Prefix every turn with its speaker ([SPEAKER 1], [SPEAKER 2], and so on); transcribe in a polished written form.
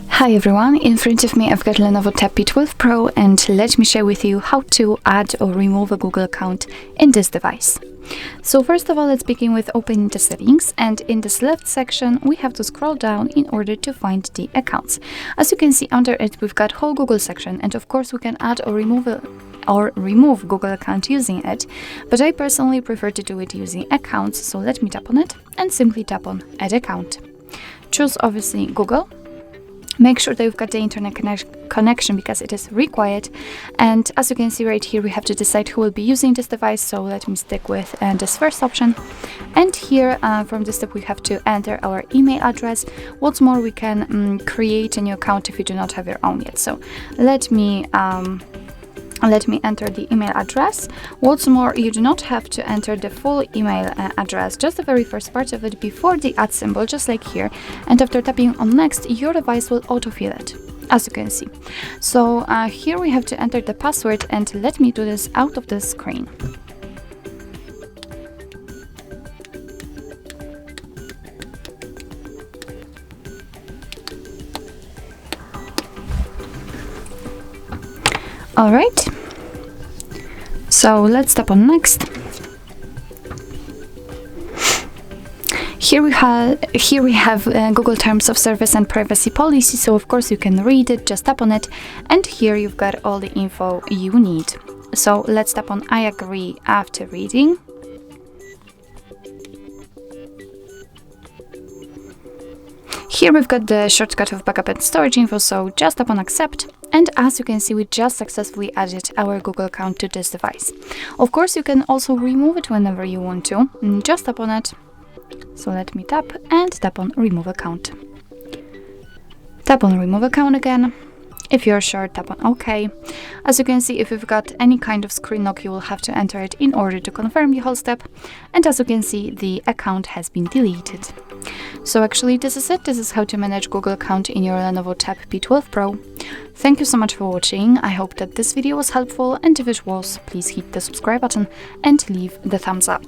[SPEAKER 1] Hi everyone, in front of me I've got LENOVO Tab P12 Pro, and let me share with you how to add or remove a Google account in this device. So first of all, let's begin with opening the settings, and in this left section we have to scroll down in order to find the accounts. As you can see under it, we've got whole Google section, and of course we can add or remove Google account using it, but I personally prefer to do it using accounts, so let me tap on it and simply tap on add account. Choose obviously Google. Make sure that you've got the internet connection because it is required, and as you can see right here we have to decide who will be using this device, so let me stick with this first option. And here from this step we have to enter our email address. What's more, we can create a new account if you do not have your own yet, so let me enter the email address. What's more, you do not have to enter the full email address, just the very first part of it before the @ symbol, just like here, and after tapping on next your device will autofill it, as you can see. So here we have to enter the password, and let me do this out of the screen. All right, so let's tap on next. Here we have Google Terms of Service and Privacy Policy, so of course you can read it, just tap on it, and here you've got all the info you need. So let's tap on I agree after reading. Here we've got the shortcut of backup and storage info, so just tap on accept, and as you can see we just successfully added our Google account to this device. Of course you can also remove it whenever you want to, just tap on it. So let me tap and tap on remove account. Tap on remove account again. If you're sure, tap on OK. As you can see, if you've got any kind of screen lock, you will have to enter it in order to confirm the whole step. And as you can see, the account has been deleted. So actually this is it. This is how to manage Google account in your LENOVO Tab P12 Pro. Thank you so much for watching. I hope that this video was helpful, and if it was, please hit the subscribe button and leave the thumbs up.